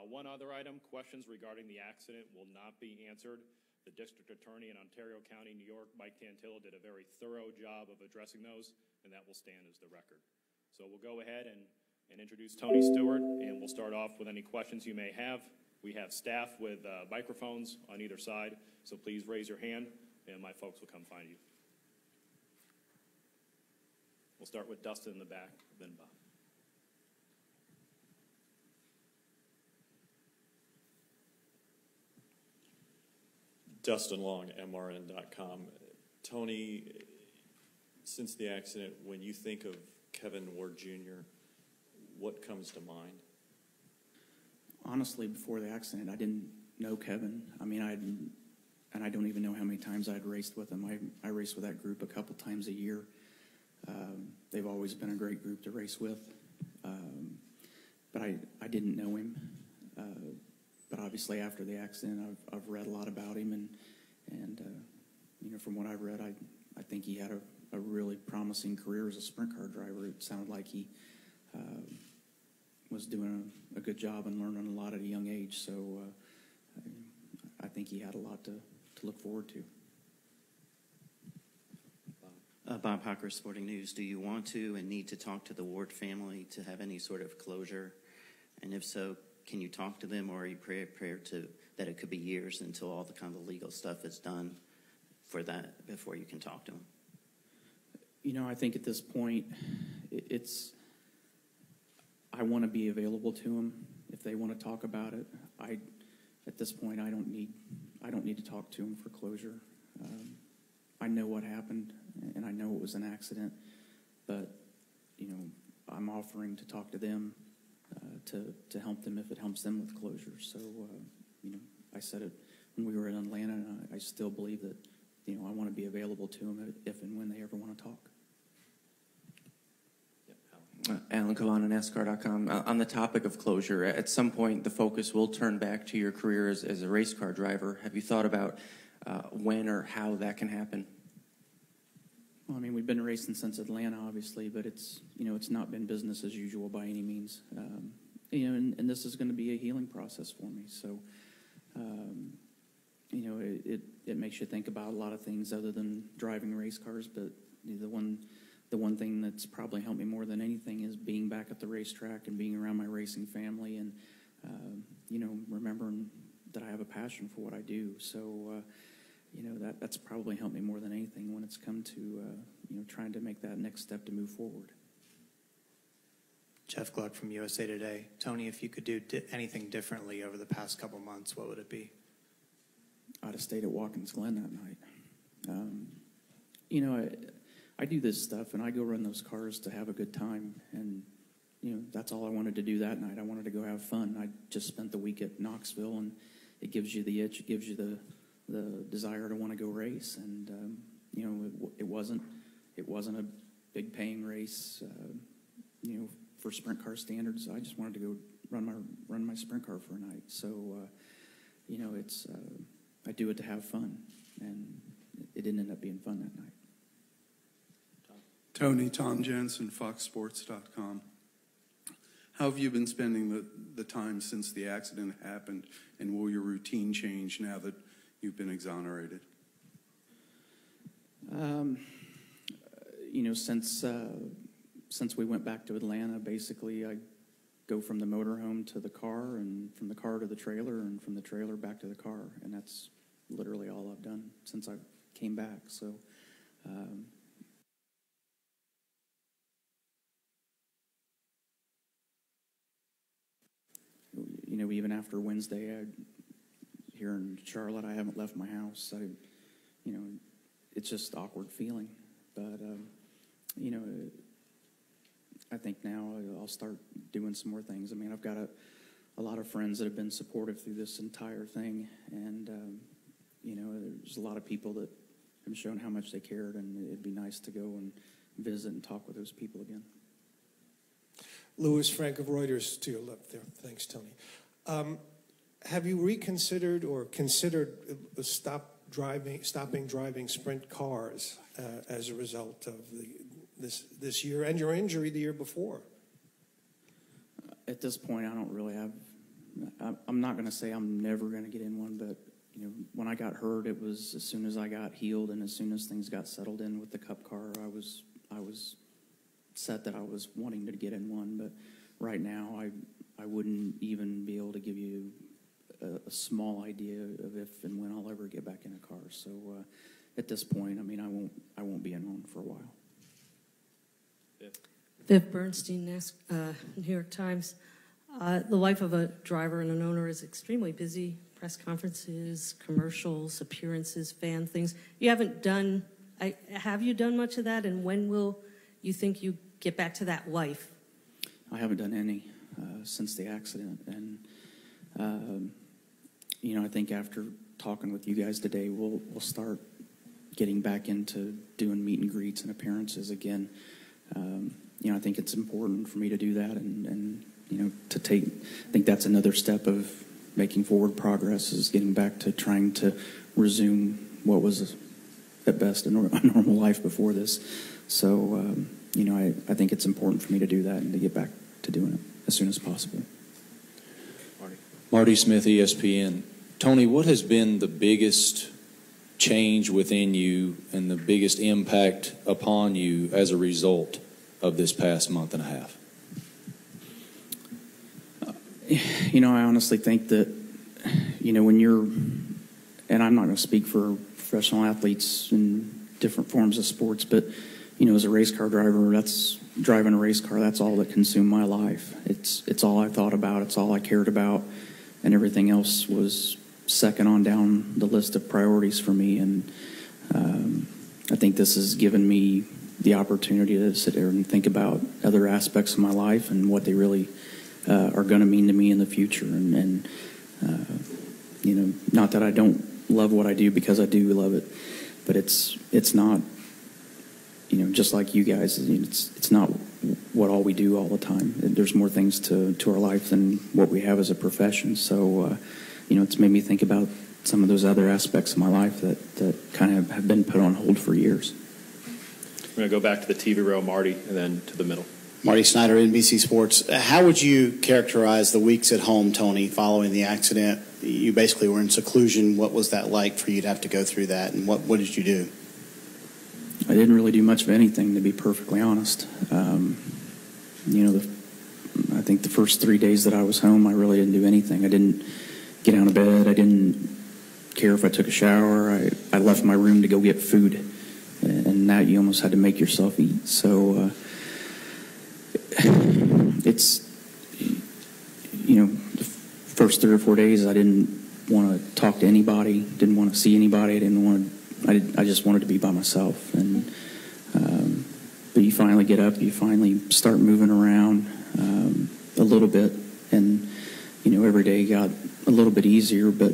One other item, questions regarding the accident will not be answered. The District Attorney in Ontario County, New York, Mike Tantillo, did a very thorough job of addressing those, and that will stand as the record. So we'll go ahead and introduce Tony Stewart, and we'll start off with any questions you may have. We have staff with microphones on either side, so please raise your hand, and my folks will come find you. We'll start with Dustin in the back, then Bob. Dustin Long, MRN.com. Tony, since the accident, when you think of Kevin Ward Jr., what comes to mind? Honestly, before the accident, I didn't know Kevin. I mean, I don't even know how many times I'd raced with him. I race with that group a couple times a year. They've always been a great group to race with. But I didn't know him. But obviously, after the accident, I've read a lot about him, and you know, from what I've read, I think he had a really promising career as a sprint car driver. It sounded like he was doing a good job and learning a lot at a young age. So I think he had a lot to look forward to. Bob Hocker, Sporting News. Do you want to and need to talk to the Ward family to have any sort of closure? And if so, can you talk to them, or are you prepared to that it could be years until all the kind of legal stuff is done for that before you can talk to them? You know, I think at this point, I want to be available to them if they want to talk about it. At this point, I don't need to talk to them for closure. I know what happened, and I know it was an accident, but you know, I'm offering to talk to them to help them if it helps them with closure. So you know, I said it when we were in Atlanta, and I still believe that, you know, I want to be available to them if and when they ever want to talk. Alan Cavan, NASCAR.com. On the topic of closure, at some point the focus will turn back to your career as a race car driver. Have you thought about when or how that can happen? Well, I mean, we've been racing since Atlanta, obviously, but it's, you know, it's not been business as usual by any means. You know, and this is going to be a healing process for me. So, you know, it makes you think about a lot of things other than driving race cars. But the one thing that's probably helped me more than anything is being back at the racetrack and being around my racing family, and you know, remembering that I have a passion for what I do. So, you know, that's probably helped me more than anything when it's come to you know, trying to make that next step to move forward. Jeff Gluck from USA Today. Tony, if you could do anything differently over the past couple months, what would it be? I'd have stayed at Watkins Glen that night. You know, I do this stuff, and I go run those cars to have a good time, and you know, that's all I wanted to do that night. I wanted to go have fun. I just spent the week at Knoxville, and it gives you the itch, it gives you the desire to want to go race, and you know, it wasn't a big paying race, you know, for sprint car standards. I just wanted to go run my sprint car for a night. So you know, it's I do it to have fun, and it didn't end up being fun that night. Tony, Tom Jensen, FoxSports.com. How have you been spending the time since the accident happened, and will your routine change now that you've been exonerated? You know, since we went back to Atlanta, basically I go from the motorhome to the car, and from the car to the trailer, and from the trailer back to the car, and that's literally all I've done since I came back. So you know, even after Wednesday, here in Charlotte, I haven't left my house. You know, it's just awkward feeling, but you know, I think now I'll start doing some more things. I mean, I've got a lot of friends that have been supportive through this entire thing, and you know, there's a lot of people that have shown how much they cared, and it'd be nice to go and visit and talk with those people again. Louis Frank of Reuters to your left there. Thanks, Tony. Have you reconsidered or considered stopping driving sprint cars as a result of this year and your injury the year before? At this point, I don't really have I'm not going to say I'm never going to get in one, but when I got hurt, it was as soon as I got healed and as soon as things got settled in with the Cup car, I was set that I was wanting to get in one. But right now, I wouldn't even be able to give you a small idea of if and when I'll ever get back in a car. So at this point, I won't be in one for a while. Viv Bernstein, New York Times. The life of a driver and an owner is extremely busy. Press conferences, commercials, appearances, fan things. Have you done much of that, and when will you think you get back to that life? I haven't done any since the accident, and I think after talking with you guys today, we'll start getting back into doing meet and greets and appearances again. I think it's important for me to do that, and to take. I think that's another step of making forward progress, is getting back to trying to resume what was at best a normal life before this. So, I think it's important for me to do that and to get back to doing it as soon as possible. Marty Smith, ESPN. Tony, what has been the biggest change within you and the biggest impact upon you as a result of this past month and a half? I honestly think that, when you're, and I'm not going to speak for professional athletes in different forms of sports, but, as a race car driver, that's driving a race car, that's all that consumed my life. It's all I thought about, it's all I cared about, and everything else was second on down the list of priorities for me. And I think this has given me the opportunity to sit there and think about other aspects of my life and what they really are going to mean to me in the future. And not that I don't love what I do, because I do love it, but it's not, just like you guys, it's not what all we do all the time. There's more things to our life than what we have as a profession. So, it's made me think about some of those other aspects of my life that kind of have been put on hold for years. We're going to go back to the TV row, Marty, and then to the middle. Marty Snyder, NBC Sports. How would you characterize the weeks at home, Tony, following the accident? You basically were in seclusion. What was that like for you to have to go through that, and what did you do? I didn't really do much of anything, to be perfectly honest. I think the first 3 days that I was home, I really didn't do anything. I didn't get out of bed. I didn't care if I took a shower. I left my room to go get food, and that you almost had to make yourself eat. So it's, the first 3 or 4 days I didn't want to talk to anybody, didn't want to see anybody, I just wanted to be by myself. And but you finally get up, you finally start moving around a little bit, and every day got a little bit easier, but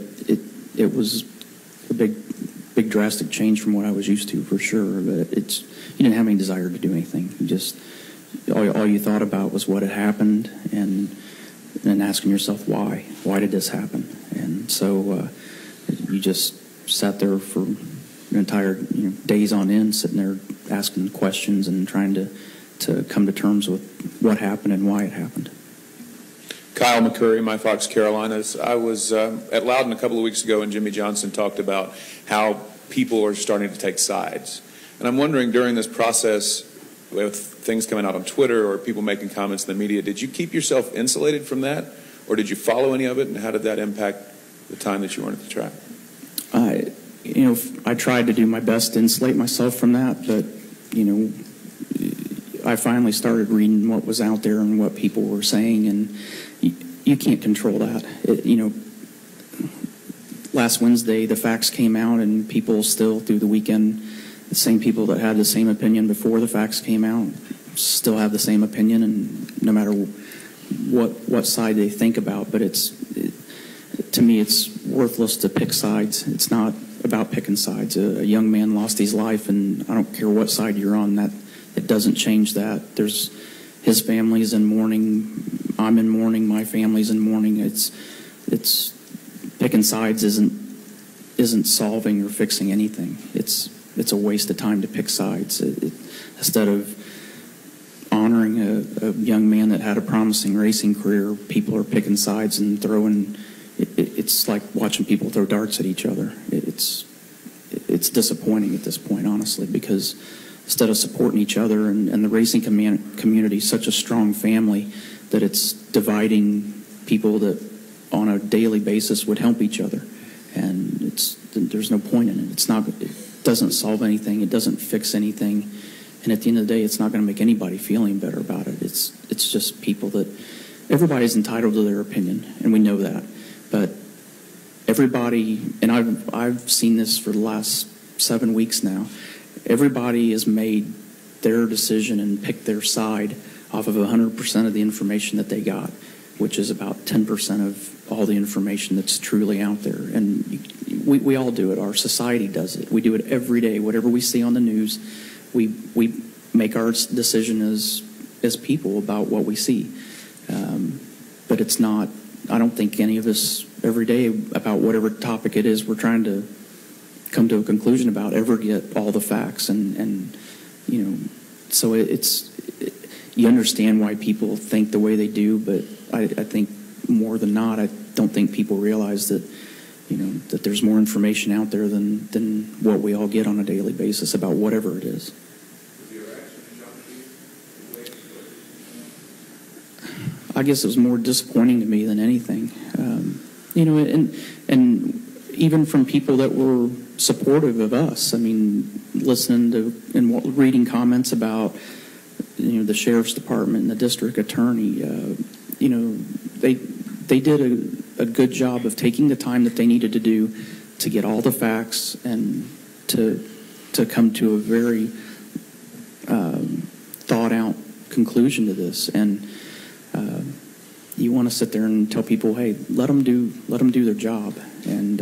it was a big drastic change from what I was used to, for sure. But you didn't have any desire to do anything. You just all you thought about was what had happened, and asking yourself why did this happen. And so you just sat there for an entire days on end, sitting there asking questions and trying to come to terms with what happened and why it happened. Kyle McCurry, My Fox Carolinas. I was at Loudon a couple of weeks ago, and Jimmy Johnson talked about how people are starting to take sides. And I'm wondering, during this process, with things coming out on Twitter or people making comments in the media, did you keep yourself insulated from that, or did you follow any of it, and how did that impact the time that you weren't at the track? I tried to do my best to insulate myself from that, but, I finally started reading what was out there and what people were saying, and you can't control that. Last Wednesday, the facts came out, and people still, through the weekend, the same people that had the same opinion before the facts came out still have the same opinion, and no matter what side they think about. But to me, it's worthless to pick sides. It's not about picking sides. A young man lost his life, and I don't care what side you're on. That it doesn't change that. His family's in mourning. I'm in mourning. My family's in mourning. It's picking sides isn't solving or fixing anything. It's a waste of time to pick sides. Instead of honoring a young man that had a promising racing career, people are picking sides and throwing. It's like watching people throw darts at each other. It's disappointing at this point, honestly, because instead of supporting each other, and the racing community is such a strong family that it's dividing people that on a daily basis would help each other, and there's no point in it. It doesn't solve anything. It doesn't fix anything, and at the end of the day, it's not going to make anybody feel any better about it. It's just people that everybody's entitled to their opinion, and we know that, but everybody, and I've seen this for the last 7 weeks now. Everybody has made their decision and picked their side off of 100% of the information that they got, which is about 10% of all the information that's truly out there. And we all do it. Our society does it. We do it every day. Whatever we see on the news, we make our decision as people about what we see. But it's not, I don't think any of us every day about whatever topic it is we're trying to come to a conclusion about ever get all the facts. And you know, so you understand why people think the way they do, but I think more than not, I don't think people realize that, you know, that there's more information out there than what we all get on a daily basis about whatever it is. I guess it was more disappointing to me than anything. You know, and even from people that were supportive of us. I mean, listening to and reading comments about, you know, the sheriff's department and the district attorney. You know, they did a good job of taking the time that they needed to do to get all the facts and to come to a very thought out conclusion to this. And you want to sit there and tell people, hey, let them do their job. And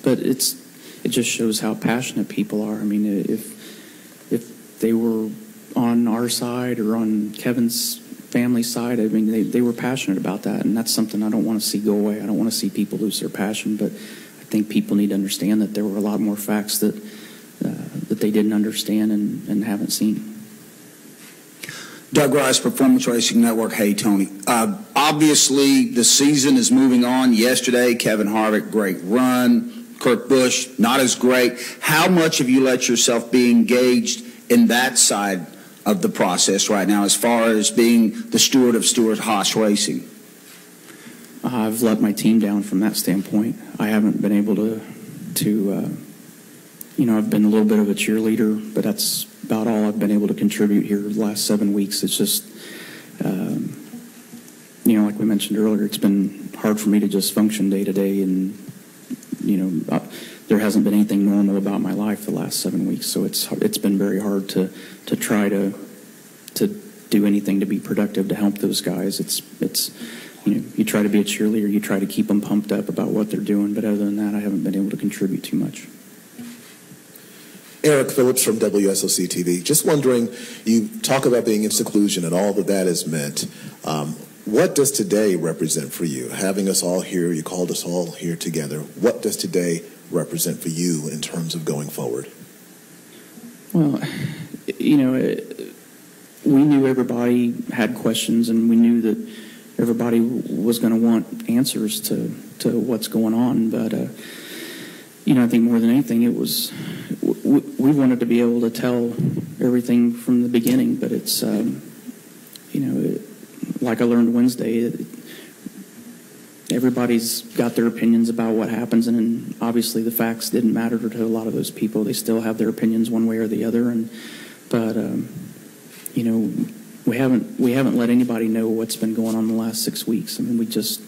but it just shows how passionate people are. I mean, if they were on our side or on Kevin's family side, I mean, they were passionate about that, and that's something I don't want to see go away. I don't want to see people lose their passion, but I think people need to understand that there were a lot more facts that they didn't understand and haven't seen. Doug Rice, Performance Racing Network. Hey, Tony. Obviously, the season is moving on. Yesterday, Kevin Harvick, great run. Kurt Busch, not as great. How much have you let yourself be engaged in that side of the process right now, as far as being the steward of Stewart Haas Racing? I've let my team down from that standpoint. I haven't been able to you know, I've been a little bit of a cheerleader, but that's about all I've been able to contribute here the last 7 weeks. It's just, you know, like we mentioned earlier, it's been hard for me to just function day to day, and, you know, there hasn't been anything normal about my life the last 7 weeks, so it's been very hard to try to do anything to be productive to help those guys. It's you know, you try to be a cheerleader, you try to keep them pumped up about what they're doing, but other than that, I haven't been able to contribute too much. Eric Phillips from WSOC TV. Just wondering, you talk about being in seclusion and all that that has meant. What does today represent for you? Having us all here, you called us all here together. What does today represent for you in terms of going forward? Well, you know, we knew everybody had questions, and we knew that everybody was going to want answers to what's going on. But, you know, I think more than anything, it was we wanted to be able to tell everything from the beginning. But it's, you know, like I learned Wednesday, everybody's got their opinions about what happens, and obviously the facts didn't matter to a lot of those people. They still have their opinions one way or the other, but you know, we haven't let anybody know what's been going on the last 6 weeks. I mean, we just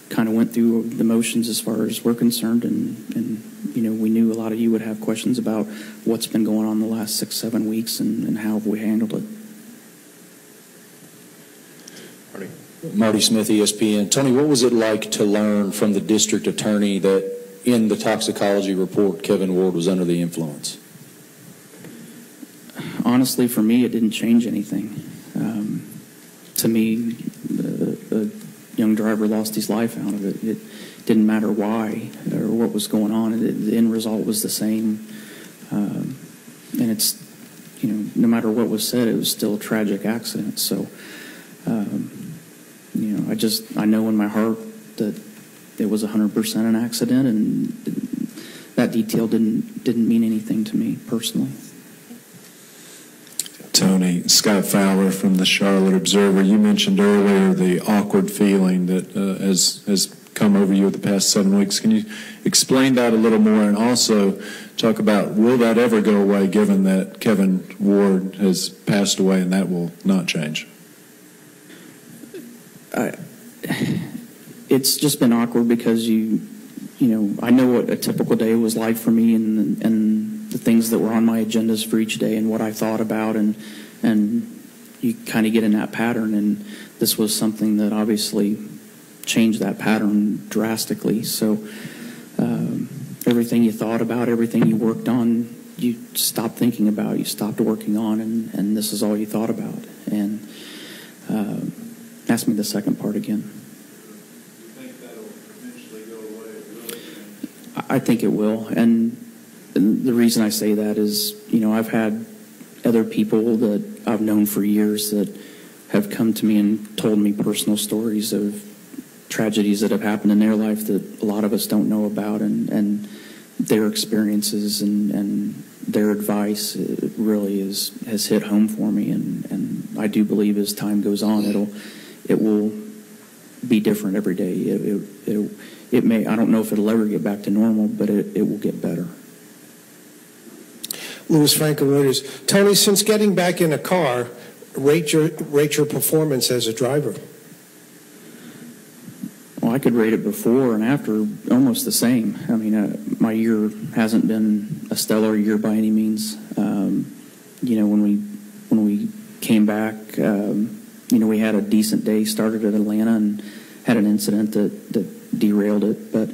kind of went through the motions as far as we're concerned, and you know, we knew a lot of you would have questions about what's been going on the last 6-7 weeks and how have we handled it. Marty Smith, ESPN. Tony, what was it like to learn from the district attorney that in the toxicology report, Kevin Ward was under the influence? Honestly, for me, it didn't change anything. To me, the young driver lost his life out of it. It didn't matter why or what was going on. The end result was the same. And it's, no matter what was said, it was still a tragic accident. So, I know in my heart that it was 100% an accident, and that detail didn't mean anything to me personally. Tony, Scott Fowler from the Charlotte Observer. You mentioned earlier the awkward feeling that has come over you the past 7 weeks. Can you explain that a little more, and also talk about, will that ever go away given that Kevin Ward has passed away and that will not change? It's just been awkward because I know what a typical day was like for me, and the things that were on my agendas for each day and what I thought about, and you kind of get in that pattern, and this was something that obviously changed that pattern drastically. So everything you thought about, everything you worked on, you stopped thinking about, you stopped working on, and this is all you thought about. And ask me the second part again. I think it will, and the reason I say that is, I've had other people that I've known for years that have come to me and told me personal stories of tragedies that have happened in their life that a lot of us don't know about, and their experiences and their advice really has hit home for me, and I do believe as time goes on, it will be different every day. It may, I don't know if it'll ever get back to normal, but it will get better. Louis Franco Reuters. Tony, since getting back in a car, rate your performance as a driver. Well, I could rate it before and after almost the same. I mean, my year hasn't been a stellar year by any means. When we came back, we had a decent day, started at Atlanta, and had an incident that derailed it. But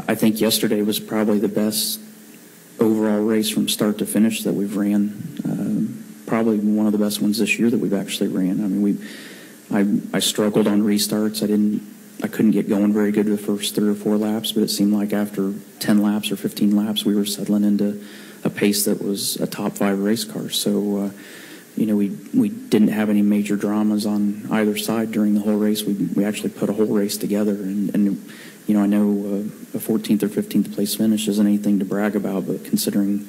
I think yesterday was probably the best overall race from start to finish that we've ran. Probably one of the best ones this year that we've actually ran. I mean, I struggled on restarts. I couldn't get going very good the first 3 or 4 laps, but it seemed like after 10 laps or 15 laps, we were settling into a pace that was a top 5 race car. So, we didn't have any major dramas on either side during the whole race. We actually put a whole race together, and I know a 14th or 15th place finish isn't anything to brag about, but considering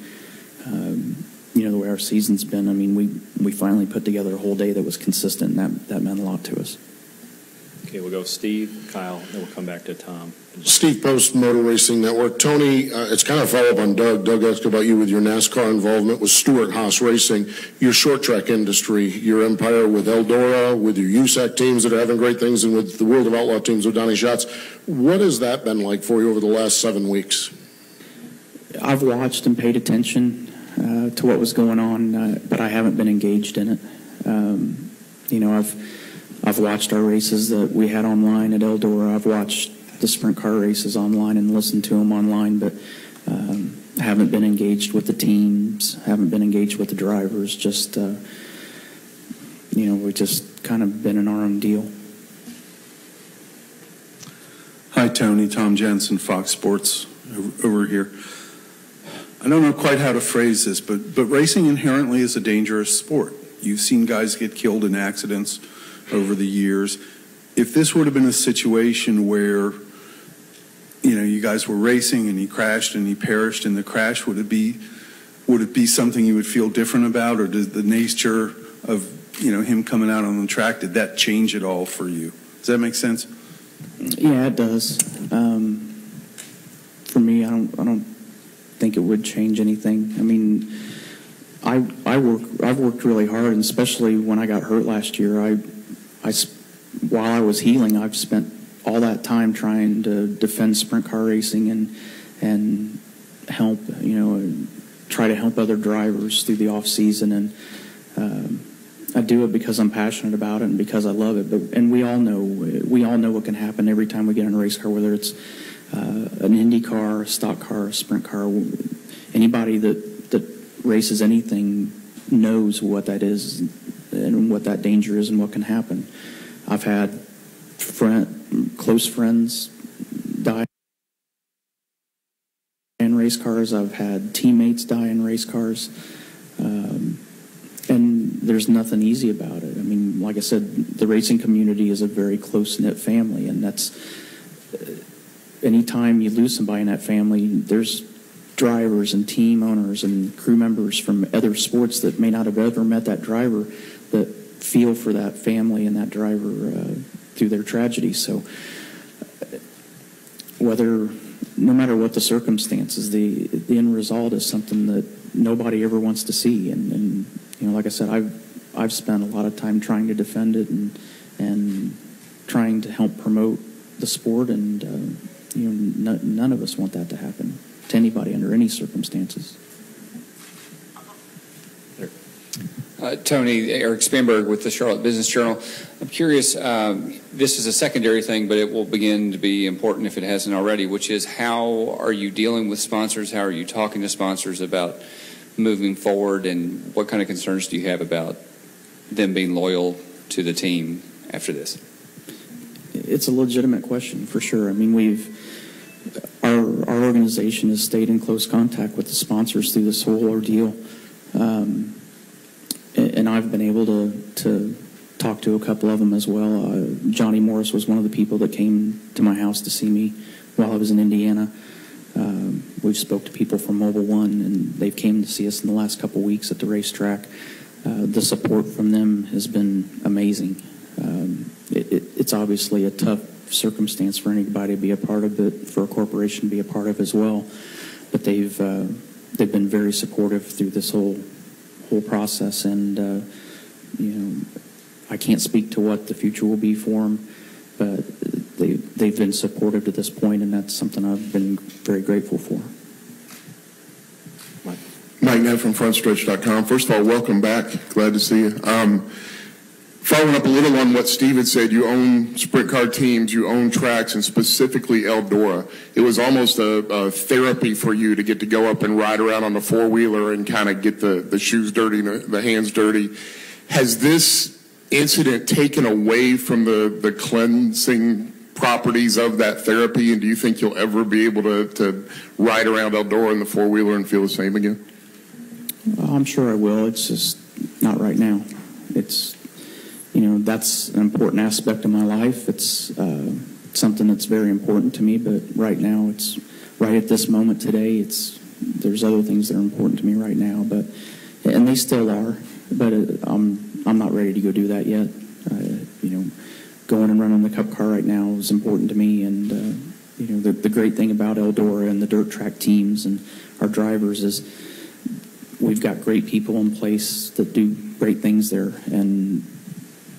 the way our season's been, I mean, we finally put together a whole day that was consistent, and that meant a lot to us. Okay, we'll go Steve, Kyle, then we'll come back to Tom. Steve Post, Motor Racing Network. Tony, it's kind of a follow-up on Doug. Doug asked about you with your NASCAR involvement with Stewart Haas Racing, your short track industry, your empire with Eldora, with your USAC teams that are having great things, and with the World of Outlaw teams with Donnie Schatz. What has that been like for you over the last 7 weeks? I've watched and paid attention to what was going on, but I haven't been engaged in it. I've watched our races that we had online at Eldora. I've watched the sprint car races online and listened to them online, but haven't been engaged with the teams, haven't been engaged with the drivers. Just, we've just kind of been in our own deal. Hi, Tony. Tom Jensen, Fox Sports, over here. I don't know quite how to phrase this, but racing inherently is a dangerous sport. You've seen guys get killed in accidents over the years. If this would have been a situation where, you guys were racing and he crashed and he perished in the crash, would it be something you would feel different about, or does the nature of, him coming out on the track, did that change it all for you? Does that make sense? Yeah, it does. For me, I don't think it would change anything. I mean, I've worked really hard, and especially when I got hurt last year, while I was healing, I've spent all that time trying to defend sprint car racing and help, try to help other drivers through the off season. And I do it because I'm passionate about it and because I love it. And we all know what can happen every time we get in a race car, whether it's an Indy car, a stock car, a sprint car. Anybody that races anything knows what that is and what that danger is and what can happen. I've had close friends die in race cars. I've had teammates die in race cars. there's nothing easy about it. I mean, like I said, the racing community is a very close-knit family, and that's anytime you lose somebody in that family, there's drivers and team owners and crew members from other sports that may not have ever met that driver that feel for that family and that driver through their tragedy. So no matter what the circumstances, the end result is something that nobody ever wants to see. And like I said, I've spent a lot of time trying to defend it and trying to help promote the sport, and none of us want that to happen to anybody under any circumstances. Tony, Eric Spanberg with the Charlotte Business Journal. I'm curious, this is a secondary thing, but it will begin to be important if it hasn't already, which is how are you dealing with sponsors? How are you talking to sponsors about moving forward, and what kind of concerns do you have about them being loyal to the team after this? It's a legitimate question, for sure. I mean, our organization has stayed in close contact with the sponsors through this whole ordeal. And I've been able to talk to a couple of them as well. Johnny Morris was one of the people that came to my house to see me while I was in Indiana. We've spoke to people from Mobile One, and they've came to see us in the last couple weeks at the racetrack. The support from them has been amazing. It's obviously a tough circumstance for anybody to be a part of, but for a corporation to be a part of as well. But they've been very supportive through this whole process, and I can't speak to what the future will be for them, but they've been supportive to this point, and that's something I've been very grateful for. Mike Nett from FrontStretch.com. First of all, welcome back. Glad to see you. Following up a little on what Steve had said, you own sprint car teams, you own tracks, and specifically Eldora. It was almost a therapy for you to get to go up and ride around on the four-wheeler and kind of get the shoes dirty, the hands dirty. Has this incident taken away from the cleansing properties of that therapy, and do you think you'll ever be able to ride around Eldora in the four-wheeler and feel the same again? I'm sure I will. It's just not right now. It's that's an important aspect of my life. It's something that's very important to me, but right now, it's right at this moment today, there's other things that are important to me right now, and they still are, but I'm not ready to go do that yet. Going and running the Cup car right now is important to me, and the great thing about Eldora and the dirt track teams and our drivers is we've got great people in place that do great things there, and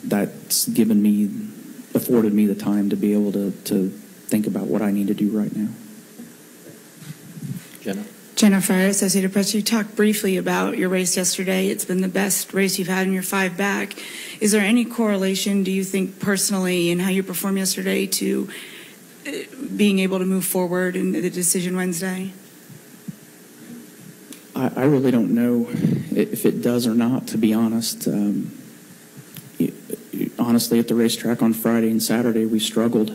that's afforded me the time to be able to think about what I need to do right now. Jennifer, Associated Press, you talked briefly about your race yesterday. It's been the best race you've had in your 5 back. Is there any correlation, do you think, personally, in how you performed yesterday to being able to move forward in the decision Wednesday? I really don't know if it does or not, to be honest. Honestly, at the racetrack on Friday and Saturday, we struggled.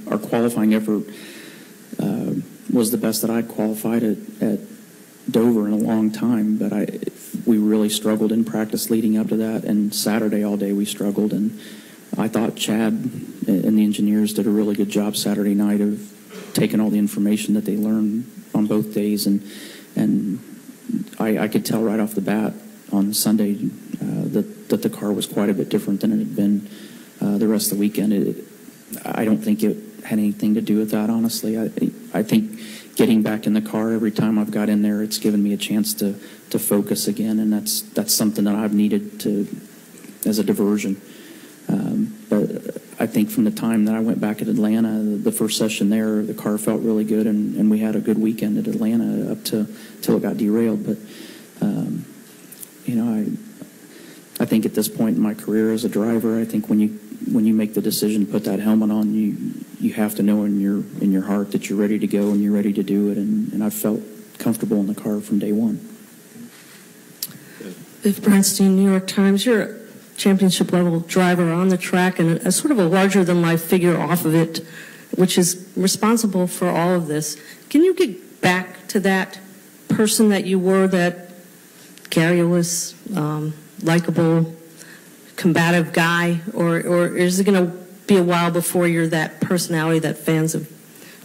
Our qualifying effort was the best that I'd qualified at Dover in a long time, but we really struggled in practice leading up to that, and Saturday all day we struggled, and I thought Chad and the engineers did a really good job Saturday night of taking all the information that they learned on both days, and I could tell right off the bat on Sunday that the car was quite a bit different than it had been the rest of the weekend. I don't think it had anything to do with that, honestly. I think getting back in the car every time I've got in there, it's given me a chance to focus again, and that's something that I've needed as a diversion. But I think from the time that I went back at Atlanta, the first session there, the car felt really good, and we had a good weekend at Atlanta up till it got derailed. But I think at this point in my career as a driver, I think when you make the decision to put that helmet on, you have to know in your heart that you're ready to go and you're ready to do it. And I felt comfortable in the car from day one. Biff Bernstein, New York Times. You're a championship level driver on the track and a sort of a larger than life figure off of it, which is responsible for all of this. Can you get back to that person that you were that garrulous, likable, combative guy, or is it going to be a while before you're that personality that fans have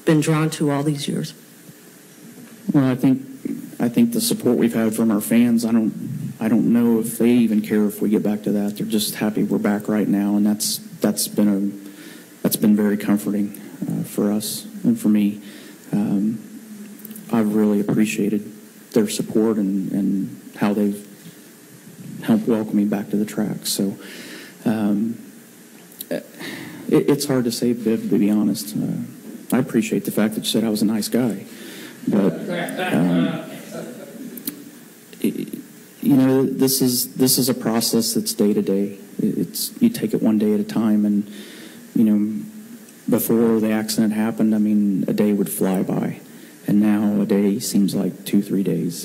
been drawn to all these years? Well, I think the support we've had from our fans, I don't know if they even care if we get back to that. They're just happy we're back right now, and that's been very comforting for us and for me. I've really appreciated their support and how they've helped welcome me back to the track. So it's hard to say, Viv, to be honest. I appreciate the fact that you said I was a nice guy, but you know, this is a process that's day to day. You take it one day at a time, and you know, before the accident happened, I mean, a day would fly by, and now a day seems like 2-3 days.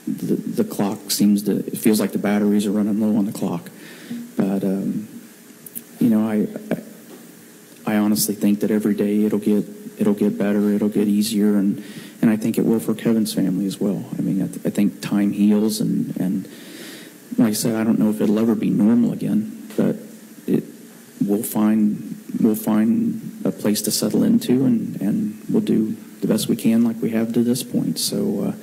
The clock it feels like the batteries are running low on the clock. But you know, I honestly think that every day it'll get better, it'll get easier, and I think it will for Kevin's family as well. I mean, I think time heals, and like I said, I don't know if it'll ever be normal again, but we'll find a place to settle into, and we'll do the best we can like we have to this point. So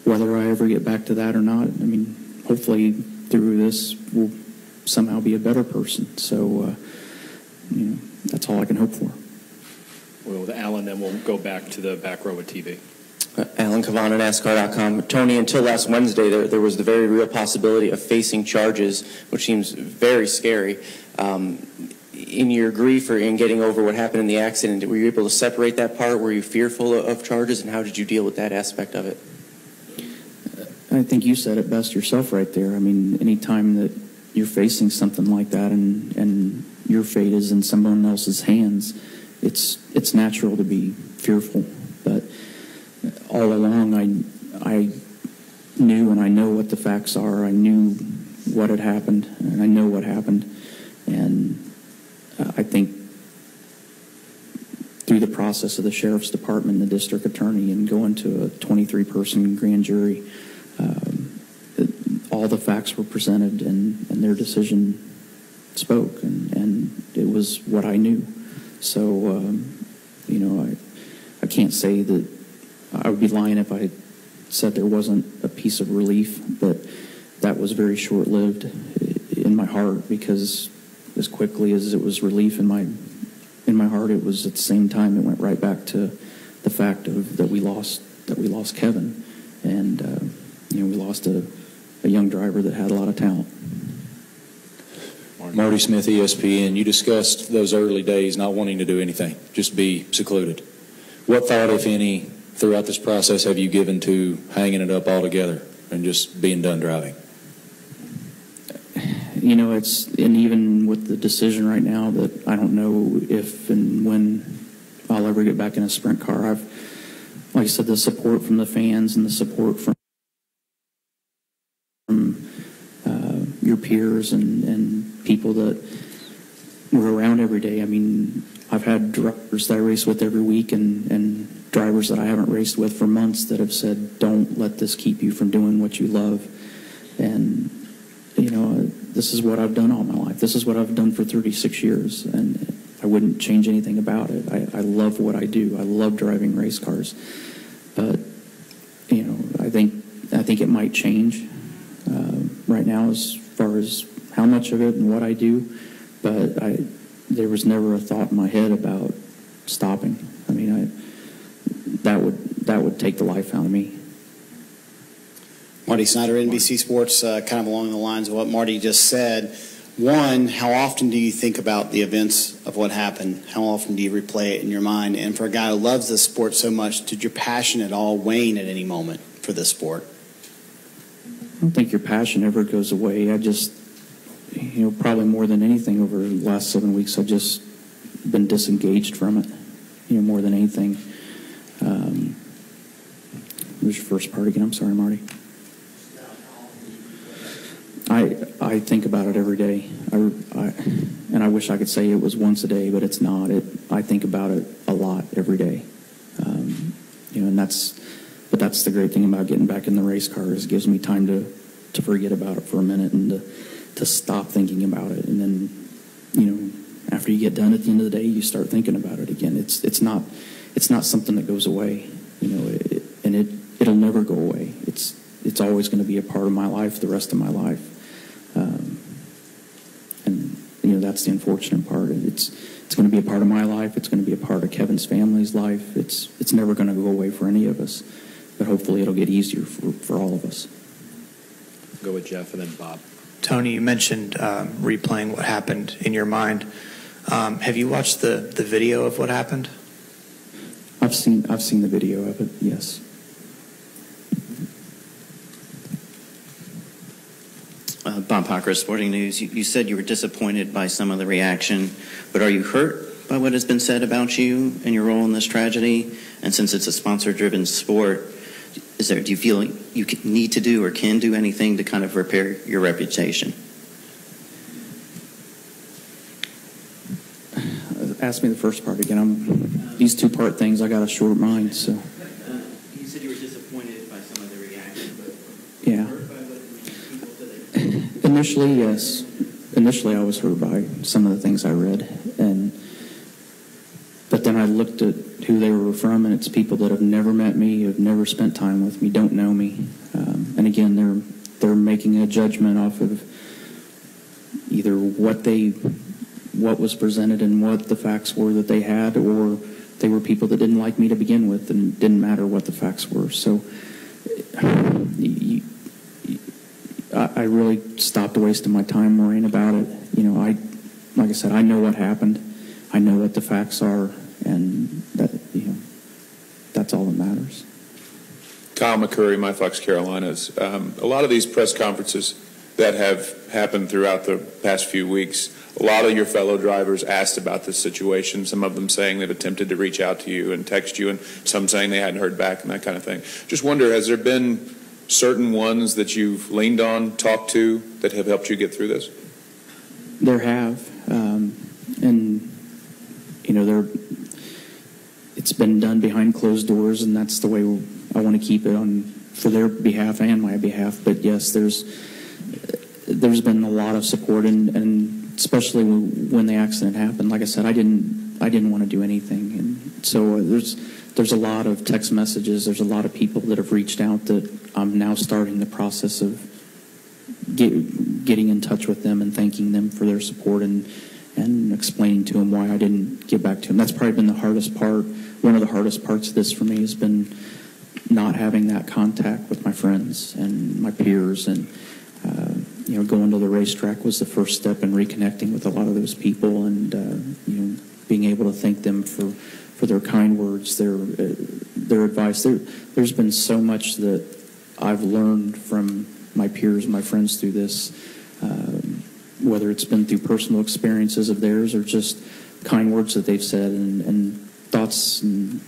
whether I ever get back to that or not, I mean, hopefully through this we'll somehow be a better person. So you know, that's all I can hope for. Well, with Alan, then we'll go back to the back row of TV. Alan Cavanna, NASCAR.com. Tony, until last Wednesday, there was the very real possibility of facing charges, which seems very scary. In your grief or in getting over what happened in the accident, were you able to separate that part? Were you fearful of charges, and how did you deal with that aspect of it? I think you said it best yourself right there. I mean, anytime that you're facing something like that and your fate is in someone else's hands, it's natural to be fearful. But all along, I knew, and I know what the facts are. I knew what had happened, and I know what happened. And I think through the process of the sheriff's department and the district attorney and going to a 23-person grand jury, all the facts were presented, and their decision spoke, and it was what I knew. So, you know, I can't say that I would be lying if I said there wasn't a piece of relief, but that was very short-lived in my heart, because as quickly as it was relief in my heart, it was at the same time it went right back to the fact of that we lost Kevin, and you know, we lost a young driver that had a lot of talent. Marty Smith, ESPN. You discussed those early days not wanting to do anything, just be secluded. What thought, if any, throughout this process have you given to hanging it up altogether and just being done driving? You know, and even with the decision right now that I don't know if and when I'll ever get back in a sprint car, like I said, the support from the fans and the support from your peers and people that were around every day. I mean, I've had drivers that I race with every week and drivers that I haven't raced with for months that have said, don't let this keep you from doing what you love. And, you know, this is what I've done all my life. This is what I've done for 36 years, and I wouldn't change anything about it. I love what I do. I love driving race cars. But, you know, I think it might change right now as far as how much of it and what I do, but there was never a thought in my head about stopping. I mean, that would take the life out of me. Marty Snyder, NBC Sports, kind of along the lines of what Marty just said. One, how often do you think about the events of what happened? How often do you replay it in your mind? And for a guy who loves this sport so much, did your passion at all wane at any moment for this sport? I don't think your passion ever goes away. I just, you know, probably more than anything over the last 7 weeks, I've just been disengaged from it, you know, more than anything. Where's your first part again? I'm sorry, Marty. I think about it every day. And I wish I could say it was once a day, but it's not. I think about it a lot every day. You know, and that's But that's the great thing about getting back in the race car is it gives me time to forget about it for a minute and to stop thinking about it. And then, you know, after you get done at the end of the day, you start thinking about it again. It's not something that goes away, you know, it'll never go away. It's always going to be a part of my life the rest of my life. And, you know, that's the unfortunate part. It's going to be a part of my life. It's going to be a part of Kevin's family's life. It's never going to go away for any of us. But hopefully it'll get easier for all of us. Go with Jeff and then Bob. Tony, you mentioned replaying what happened in your mind. Have you watched the video of what happened? I've seen the video of it, yes. Bob Packer, Sporting News. You said you were disappointed by some of the reaction, but are you hurt by what has been said about you and your role in this tragedy? And since it's a sponsor-driven sport, do you feel like you need to do or can do anything to kind of repair your reputation? Ask me the first part again. These two-part things, I got a short mind, so. You said you were disappointed by some of the reaction, but yeah. hurt by what people said? Initially, yes. Initially, I was hurt by some of the things I read, but then I looked at who they were from, and it's people that have never met me, have never spent time with me, don't know me, and again, they're making a judgment off of either what was presented and what the facts were that they had, or they were people that didn't like me to begin with, and it didn't matter what the facts were. So I really stopped wasting my time worrying about it. You know, like I said, I know what happened. I know what the facts are, and that, you know, that's all that matters. Kyle McCurry, My Fox Carolinas. A lot of these press conferences that have happened throughout the past few weeks, a lot of your fellow drivers asked about this situation, some of them saying they've attempted to reach out to you and text you, and some saying they hadn't heard back and that kind of thing. Just wonder, has there been certain ones that you've leaned on, talked to, that have helped you get through this? There have, and, you know, it's been done behind closed doors, and that's the way I want to keep it on for their behalf and my behalf. But yes, there's been a lot of support, and especially when the accident happened. Like I said, I didn't want to do anything, and so there's a lot of text messages. There's a lot of people that have reached out that I'm now starting the process of getting in touch with them and thanking them for their support and explaining to them why I didn't get back to them. That's probably been the hardest part. One of the hardest parts of this for me has been not having that contact with my friends and my peers, and you know, going to the racetrack was the first step in reconnecting with a lot of those people, and you know, being able to thank them for their kind words, their advice. There's been so much that I've learned from my peers and my friends through this, whether it's been through personal experiences of theirs or just kind words that they've said and thoughts and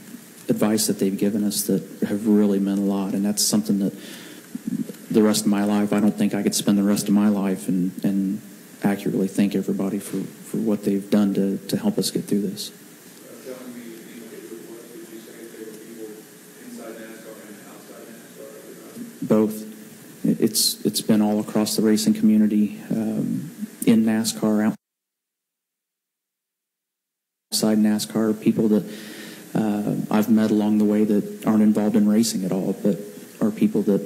advice that they've given us that have really meant a lot. And that's something that the rest of my life, I don't think I could spend the rest of my life and accurately thank everybody for what they've done to help us get through this. Both. It's been all across the racing community, in NASCAR, outside NASCAR, people that I've met along the way that aren't involved in racing at all, but are people that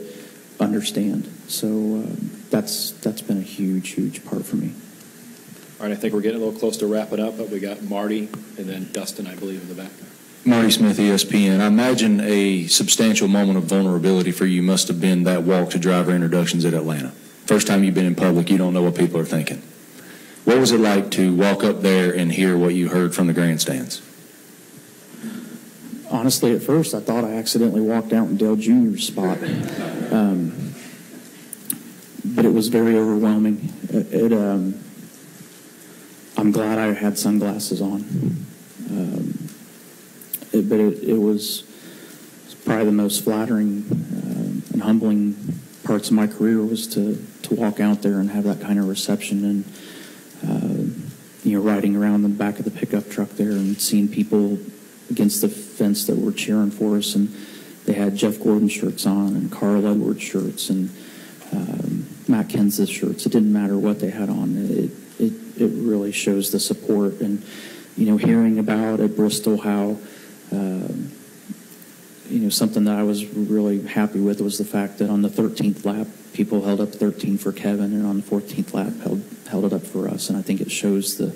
understand. So that's been a huge, huge part for me. All right, I think we're getting a little close to wrapping up, but we got Marty and then Dustin, I believe, in the back. Marty Smith, ESPN. I imagine a substantial moment of vulnerability for you must have been that walk to driver introductions at Atlanta. First time you've been in public, you don't know what people are thinking. What was it like to walk up there and hear what you heard from the grandstands? Honestly, at first, I thought I accidentally walked out in Dale Jr.'s spot. But it was very overwhelming. I'm glad I had sunglasses on. But it was probably the most flattering and humbling parts of my career was to walk out there and have that kind of reception, and you know, riding around the back of the pickup truck there and seeing people against the fence that were cheering for us, and they had Jeff Gordon shirts on and Carl Edwards shirts and Matt Kenseth shirts. It didn't matter what they had on. It really shows the support. And, hearing about at Bristol how, something that I was really happy with was the fact that on the 13th lap, people held up 13 for Kevin, and on the 14th lap held it up for us. And I think it shows the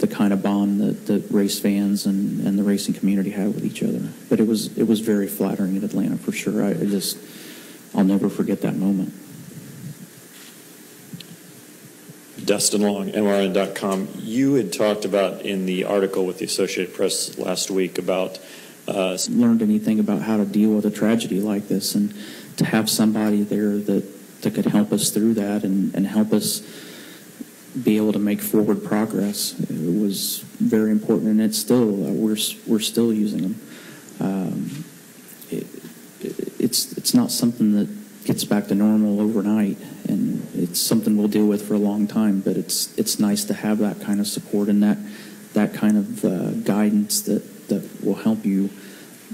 kind of bond that race fans and the racing community have with each other. But it was very flattering in Atlanta for sure. I'll never forget that moment. Dustin Long, NYN.com. You had talked about in the article with the Associated Press last week about learned anything about how to deal with a tragedy like this, and to have somebody there that could help us through that and help us be able to make forward progress. It was very important, and it's still we're still using them. It's not something that gets back to normal overnight, and it's something we'll deal with for a long time. But it's nice to have that kind of support and that kind of guidance that will help you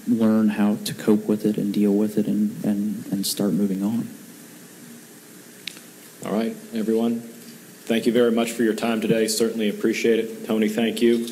learn how to cope with it and deal with it and start moving on. All right, everyone. Thank you very much for your time today. Certainly appreciate it. Tony, thank you.